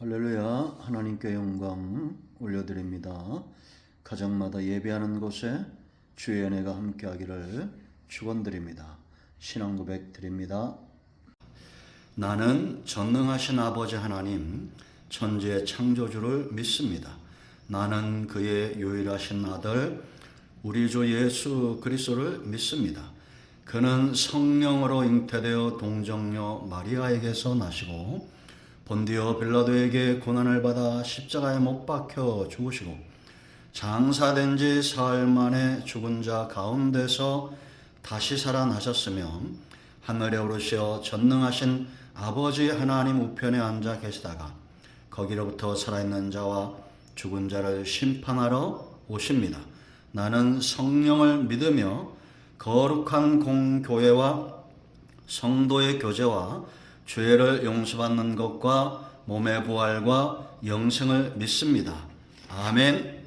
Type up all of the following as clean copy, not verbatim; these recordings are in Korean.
할렐루야. 하나님께 영광 올려드립니다. 가정마다 예배하는 곳에 주의 은혜가 함께하기를 축원드립니다. 신앙 고백 드립니다. 나는 전능하신 아버지 하나님, 천지의 창조주를 믿습니다. 나는 그의 유일하신 아들 우리 주 예수 그리스도를 믿습니다. 그는 성령으로 잉태되어 동정녀 마리아에게서 나시고 본디오 빌라도에게 고난을 받아 십자가에 못 박혀 죽으시고 장사된 지 사흘 만에 죽은 자 가운데서 다시 살아나셨으며 하늘에 오르시어 전능하신 아버지 하나님 우편에 앉아 계시다가 거기로부터 살아있는 자와 죽은 자를 심판하러 오십니다. 나는 성령을 믿으며 거룩한 공교회와 성도의 교제와 죄를 용서받는 것과 몸의 부활과 영생을 믿습니다. 아멘.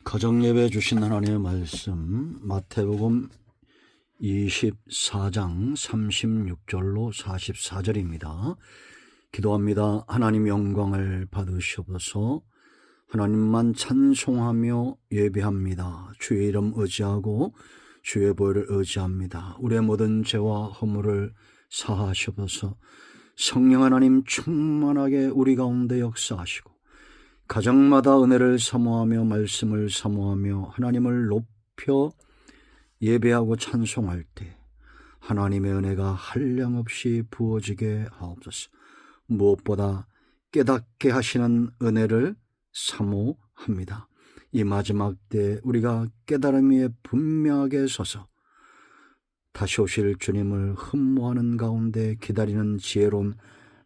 가정예배 주신 하나님의 말씀 마태복음 24장 36절로 44절입니다. 기도합니다. 하나님 영광을 받으시옵소서. 하나님만 찬송하며 예배합니다. 주의 이름 의지하고 주의 보혈을 의지합니다. 우리의 모든 죄와 허물을 사하시옵소서. 성령 하나님 충만하게 우리 가운데 역사하시고 가정마다 은혜를 사모하며 말씀을 사모하며 하나님을 높여 예배하고 찬송할 때 하나님의 은혜가 한량없이 부어지게 하옵소서. 무엇보다 깨닫게 하시는 은혜를 사모합니다. 이 마지막 때 우리가 깨달음 위에 분명하게 서서 다시 오실 주님을 흠모하는 가운데 기다리는 지혜로운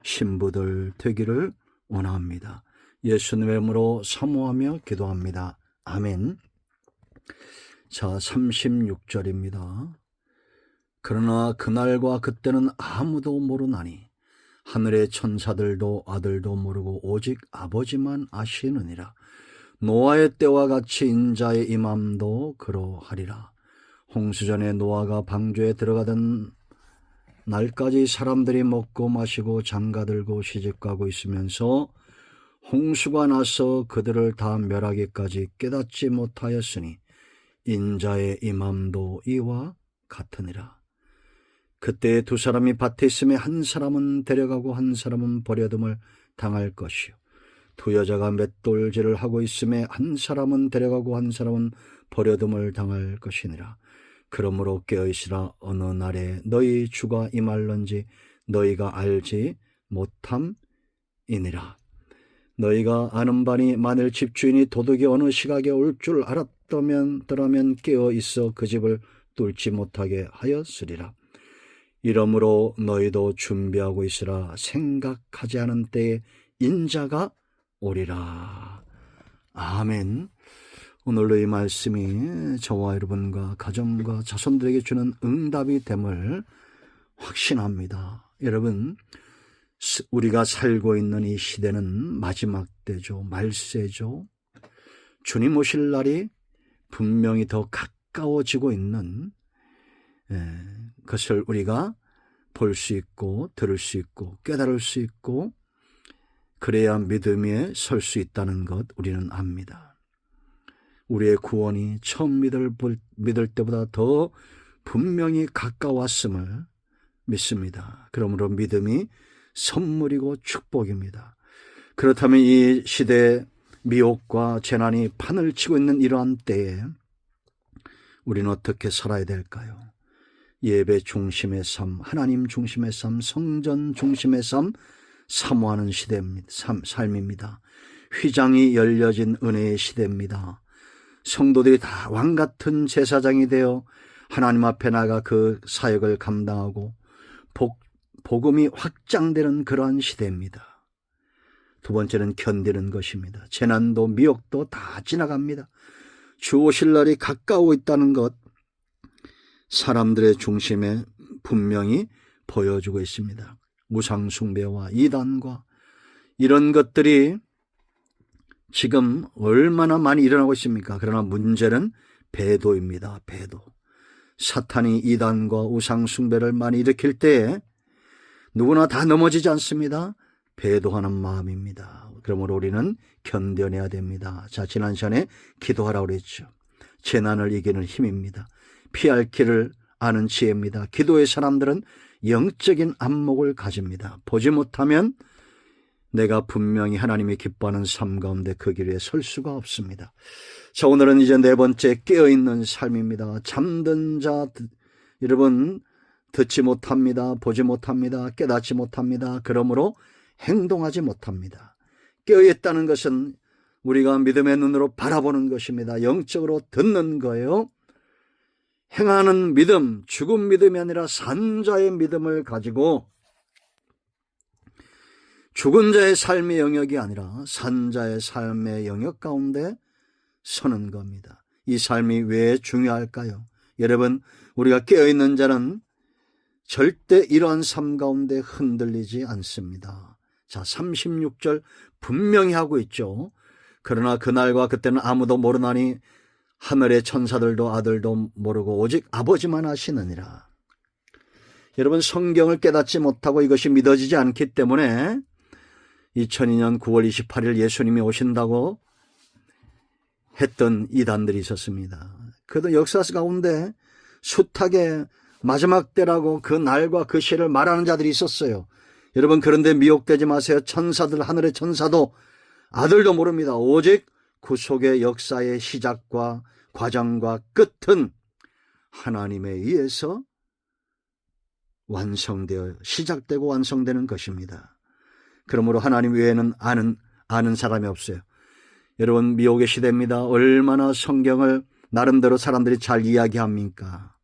신부들 되기를 원합니다. 예수님의 이름으로 사모하며 기도합니다. 아멘. 자, 36절입니다. 그러나 그날과 그때는 아무도 모르나니 하늘의 천사들도 아들도 모르고 오직 아버지만 아시느니라. 노아의 때와 같이 인자의 임함도 그러하리라. 홍수전에 노아가 방주에 들어가던 날까지 사람들이 먹고 마시고 장가들고 시집가고 있으면서 홍수가 나서 그들을 다 멸하기까지 깨닫지 못하였으니 인자의 임함도 이와 같으니라. 그때 두 사람이 밭에 있음에 한 사람은 데려가고 한 사람은 버려둠을 당할 것이요 두 여자가 맷돌질을 하고 있음에 한 사람은 데려가고 한 사람은 버려둠을 당할 것이니라. 그러므로 깨어있으라. 어느 날에 너희 주가 임할런지 너희가 알지 못함이니라. 너희가 아는 바니 만일 집주인이 도둑이 어느 시각에 올 줄 알았더라면 깨어있어 그 집을 뚫지 못하게 하였으리라. 이러므로 너희도 준비하고 있으라. 생각하지 않은 때에 인자가 오리라. 아멘. 오늘로 이 말씀이 저와 여러분과 가정과 자손들에게 주는 응답이 됨을 확신합니다. 여러분, 우리가 살고 있는 이 시대는 마지막 때죠. 말세죠. 주님 오실 날이 분명히 더 가까워지고 있는 것을 우리가 볼 수 있고 들을 수 있고 깨달을 수 있고 그래야 믿음 위에 설 수 있다는 것 우리는 압니다. 우리의 구원이 처음 믿을 때보다 더 분명히 가까웠음을 믿습니다. 그러므로 믿음이 선물이고 축복입니다. 그렇다면 이 시대의 미혹과 재난이 판을 치고 있는 이러한 때에 우리는 어떻게 살아야 될까요? 예배 중심의 삶, 하나님 중심의 삶, 성전 중심의 삶, 사모하는 시대입니다. 삶입니다. 휘장이 열려진 은혜의 시대입니다. 성도들이 다 왕같은 제사장이 되어 하나님 앞에 나가 그 사역을 감당하고 복음이 확장되는 그러한 시대입니다. 두 번째는 견디는 것입니다. 재난도 미혹도 다 지나갑니다. 주 오실 날이 가까워 있다는 것 사람들의 중심에 분명히 보여주고 있습니다. 우상 숭배와 이단과 이런 것들이 지금 얼마나 많이 일어나고 있습니까? 그러나 문제는 배도입니다. 배도. 사탄이 이단과 우상 숭배를 많이 일으킬 때에 누구나 다 넘어지지 않습니다. 배도하는 마음입니다. 그러므로 우리는 견뎌내야 됩니다. 자, 지난 시간에 기도하라고 그랬죠. 재난을 이기는 힘입니다. 피할 길을 아는 지혜입니다. 기도의 사람들은 영적인 안목을 가집니다. 보지 못하면 내가 분명히 하나님이 기뻐하는 삶 가운데 그 길에 설 수가 없습니다. 자, 오늘은 이제 네 번째 깨어있는 삶입니다. 잠든 자 여러분, 듣지 못합니다. 보지 못합니다. 깨닫지 못합니다. 그러므로 행동하지 못합니다. 깨어있다는 것은 우리가 믿음의 눈으로 바라보는 것입니다. 영적으로 듣는 거예요. 행하는 믿음, 죽은 믿음이 아니라 산 자의 믿음을 가지고 죽은 자의 삶의 영역이 아니라 산 자의 삶의 영역 가운데 서는 겁니다. 이 삶이 왜 중요할까요? 여러분, 우리가 깨어있는 자는 절대 이러한 삶 가운데 흔들리지 않습니다. 자, 36절 분명히 하고 있죠. 그러나 그날과 그때는 아무도 모르나니 하늘의 천사들도 아들도 모르고 오직 아버지만 아시느니라. 여러분, 성경을 깨닫지 못하고 이것이 믿어지지 않기 때문에 2002년 9월 28일 예수님이 오신다고 했던 이단들이 있었습니다. 그래도 역사 가운데 숱하게 마지막 때라고 그 날과 그 시를 말하는 자들이 있었어요. 여러분, 그런데 미혹되지 마세요. 천사들, 하늘의 천사도 아들도 모릅니다. 오직 구속의 역사의 시작과 과정과 끝은 하나님에 의해서 완성되어 시작되고 완성되는 것입니다. 그러므로 하나님 외에는 아는 사람이 없어요. 여러분, 미혹의 시대입니다. 얼마나 성경을 나름대로 사람들이 잘 이야기합니까?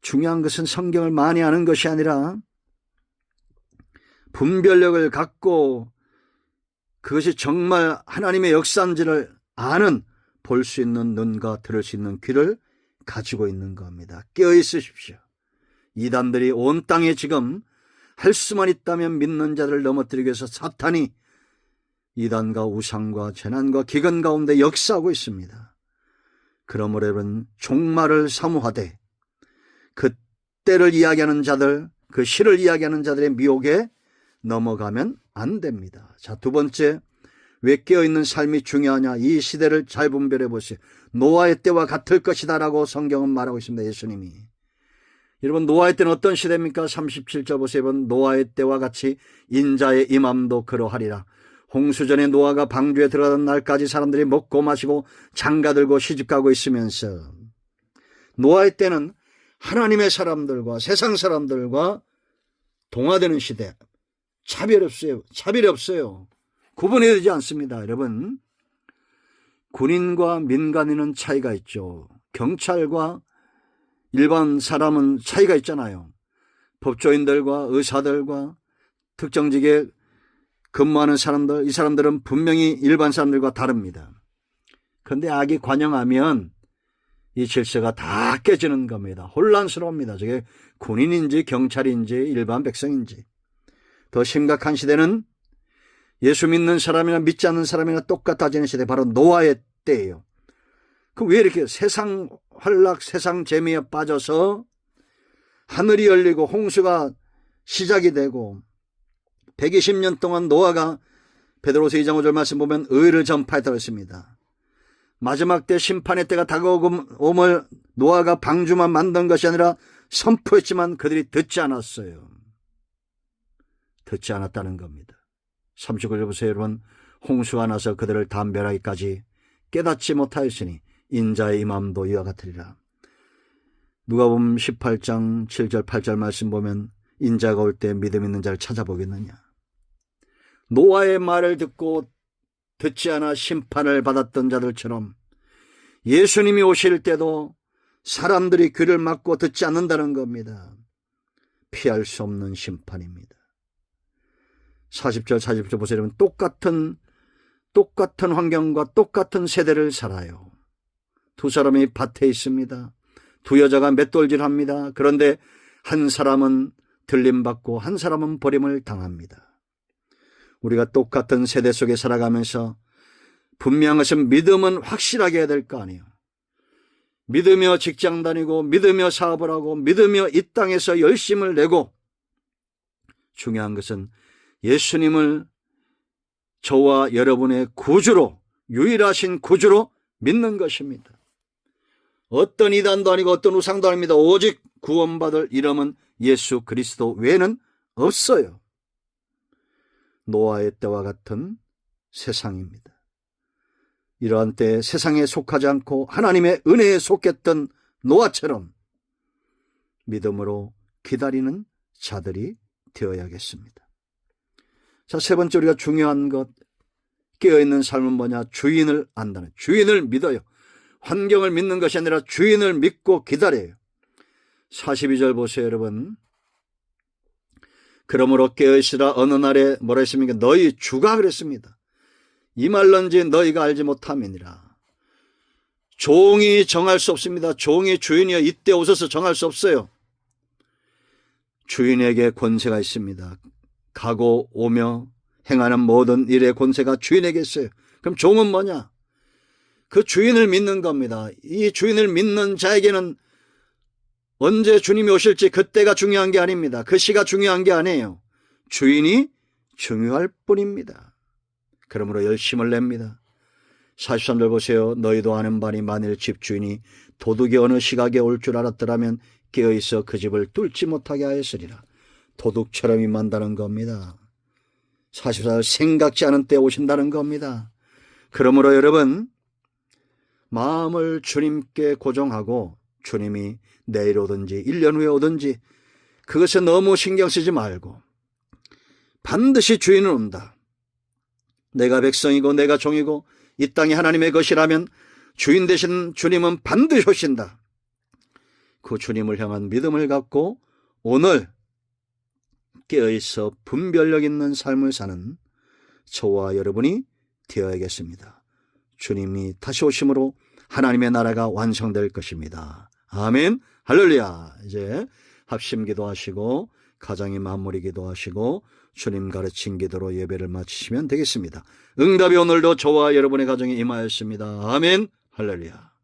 중요한 것은 성경을 많이 아는 것이 아니라 분별력을 갖고 그것이 정말 하나님의 역사인지를 아는, 볼 수 있는 눈과 들을 수 있는 귀를 가지고 있는 겁니다. 깨어있으십시오. 이단들이 온 땅에 지금 할 수만 있다면 믿는 자들을 넘어뜨리기 위해서 사탄이 이단과 우상과 재난과 기근 가운데 역사하고 있습니다. 그러므로 여러분, 종말을 사모하되 그 때를 이야기하는 자들, 그 시를 이야기하는 자들의 미혹에 넘어가면 안 됩니다. 자, 두 번째, 왜 깨어있는 삶이 중요하냐? 이 시대를 잘 분별해 보세요. 노아의 때와 같을 것이다 라고 성경은 말하고 있습니다. 예수님이. 여러분, 노아의 때는 어떤 시대입니까? 37절 보세요. 여러분, 노아의 때와 같이 인자의 임함도 그러하리라. 홍수전에 노아가 방주에 들어가던 날까지 사람들이 먹고 마시고 장가들고 시집가고 있으면서 노아의 때는 하나님의 사람들과 세상 사람들과 동화되는 시대. 차별이 없어요. 구분이 되지 않습니다. 여러분, 군인과 민간인은 차이가 있죠. 경찰과 일반 사람은 차이가 있잖아요. 법조인들과 의사들과 특정직에 근무하는 사람들, 이 사람들은 분명히 일반 사람들과 다릅니다. 그런데 악이 관영하면 이 질서가 다 깨지는 겁니다. 혼란스러웁니다. 저게 군인인지 경찰인지 일반 백성인지. 더 심각한 시대는 예수 믿는 사람이나 믿지 않는 사람이나 똑같아지는 시대, 바로 노아의 때예요. 그 왜 이렇게 세상 활락, 세상 재미에 빠져서 하늘이 열리고 홍수가 시작이 되고 120년 동안 노아가 베드로서 2장 5절 말씀 보면 의를 전파했다고 했습니다. 마지막 때 심판의 때가 다가옴을 노아가 방주만 만든 것이 아니라 선포했지만 그들이 듣지 않았어요. 듣지 않았다는 겁니다. 39절 보세요. 여러분, 홍수가 나서 그들을 다 멸하기까지 깨닫지 못하였으니 인자의 임함도 이와 같으리라. 누가복음 18장 7절 8절 말씀 보면 인자가 올 때 믿음 있는 자를 찾아보겠느냐. 노아의 말을 듣고 듣지 않아 심판을 받았던 자들처럼 예수님이 오실 때도 사람들이 귀를 막고 듣지 않는다는 겁니다. 피할 수 없는 심판입니다. 40절 40절 보세요. 여러분, 똑같은 환경과 똑같은 세대를 살아요. 두 사람이 밭에 있습니다. 두 여자가 맷돌질합니다. 그런데 한 사람은 들림받고 한 사람은 버림을 당합니다. 우리가 똑같은 세대 속에 살아가면서 분명한 것은 믿음은 확실하게 해야 될 거 아니에요. 믿으며 직장 다니고 믿으며 사업을 하고 믿으며 이 땅에서 열심을 내고, 중요한 것은 예수님을 저와 여러분의 구주로, 유일하신 구주로 믿는 것입니다. 어떤 이단도 아니고 어떤 우상도 아닙니다. 오직 구원받을 이름은 예수 그리스도 외에는 없어요. 노아의 때와 같은 세상입니다. 이러한 때에 세상에 속하지 않고 하나님의 은혜에 속했던 노아처럼 믿음으로 기다리는 자들이 되어야겠습니다. 자, 세 번째 우리가 중요한 것, 깨어있는 삶은 뭐냐? 주인을 안다는, 주인을 믿어요. 환경을 믿는 것이 아니라 주인을 믿고 기다려요. 42절 보세요, 여러분. 그러므로 깨어있으라. 어느 날에 뭐라 했습니까? 너희 주가 그랬습니다. 이 말런지 너희가 알지 못함이니라. 종이 정할 수 없습니다. 종이 주인이여 이때 오셔서 정할 수 없어요. 주인에게 권세가 있습니다. 가고 오며 행하는 모든 일의 권세가 주인에게 있어요. 그럼 종은 뭐냐? 그 주인을 믿는 겁니다. 이 주인을 믿는 자에게는 언제 주님이 오실지 그때가 중요한 게 아닙니다. 그 시가 중요한 게 아니에요. 주인이 중요할 뿐입니다. 그러므로 열심을 냅니다. 43절 보세요. 너희도 아는 바니 만일 집주인이 도둑이 어느 시각에 올 줄 알았더라면 깨어있어 그 집을 뚫지 못하게 하였으리라. 도둑처럼 임한다는 겁니다. 44절 생각지 않은 때 오신다는 겁니다. 그러므로 여러분, 마음을 주님께 고정하고 주님이 내일 오든지 1년 후에 오든지 그것에 너무 신경 쓰지 말고 반드시 주인은 온다. 내가 백성이고 내가 종이고 이 땅이 하나님의 것이라면 주인 되신 주님은 반드시 오신다. 그 주님을 향한 믿음을 갖고 오늘 깨어있어 분별력 있는 삶을 사는 저와 여러분이 되어야겠습니다. 주님이 다시 오심으로 하나님의 나라가 완성될 것입니다. 아멘. 할렐루야. 이제 합심 기도하시고 가정의 마무리 기도하시고 주님 가르친 기도로 예배를 마치시면 되겠습니다. 응답이 오늘도 저와 여러분의 가정에 임하였습니다. 아멘. 할렐루야.